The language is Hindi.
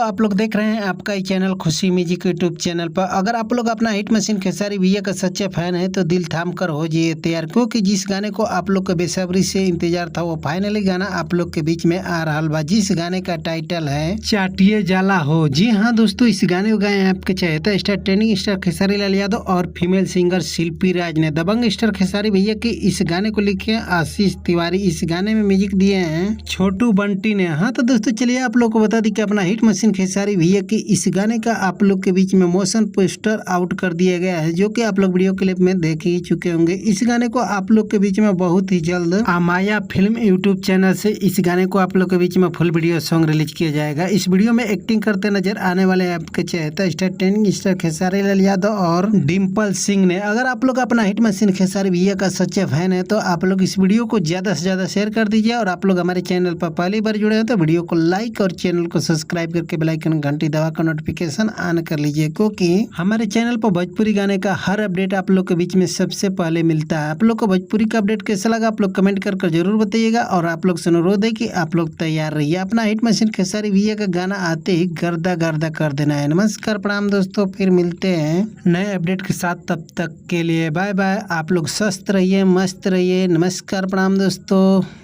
आप लोग देख रहे हैं आपका ही चैनल खुशी म्यूजिक यूट्यूब चैनल पर। अगर आप लोग अपना हिट मशीन खेसारी भैया का सच्चे फैन है तो दिल थाम कर हो जाइए तैयार, क्योंकि जिस गाने को आप लोग का बेसब्री से इंतजार था वो फाइनली गाना आप लोग के बीच में आ रहा बा, जिस गाने का टाइटल है चाटिए जाला हो। जी हाँ दोस्तों, इस गाने को गाए हैं आपके चहेता star trending star Khesari Lal Yadav और फीमेल सिंगर शिल्पी राज ने। दबंग स्टार खेसारी भैया के इस गाने को लिखे आशीष तिवारी, इस गाने में म्यूजिक दिए हैं छोटू बंटी ने। हाँ तो दोस्तों चलिए आप लोग को बता दी कि अपना हिट मशीन खेसारी भैया की इस गाने का आप लोग के बीच में मोशन पोस्टर आउट कर दिया गया है, जो कि आप लोग वीडियो क्लिप में देख ही चुके होंगे। इस गाने को आप लोग के बीच में बहुत ही जल्द अमाया फिल्म यूट्यूब चैनल से इस गाने को आप लोग के बीच में फुल वीडियो सॉन्ग रिलीज किया जाएगा। इस वीडियो में एक्टिंग करते नजर आने वाले आपके चहेता star trending star Khesari Lal Yadav और डिम्पल सिंह ने। अगर आप लोग अपना हिट मशीन खेसारी भैया का सच्चे फैन है तो आप लोग इस वीडियो को ज्यादा से ज्यादा शेयर कर दीजिए, और आप लोग हमारे चैनल पर पहली बार जुड़े हो तो वीडियो को लाइक और चैनल को सब्सक्राइब करके बेल आइकन घंटी दबाकर नोटिफिकेशन ऑन कर लीजिए, क्योंकि हमारे चैनल पर भोजपुरी गाने का हर अपडेट आप लोग के बीच में सबसे पहले मिलता है। आप लोग को भोजपुरी का अपडेट कैसा लगा आप लोग कमेंट कर जरूर बताइएगा, और आप लोग से अनुरोध है कि आप लोग तैयार रहिए, अपना हिट मशीन खेसारी भैया का गाना आते ही गर्दा गर्दा कर देना है। नमस्कार प्रणाम दोस्तों, फिर मिलते हैं नए अपडेट के साथ, तब तक के लिए बाय बाय। आप लोग स्वस्थ रहिए, मस्त रहिए। नमस्कार प्रणाम दोस्तों।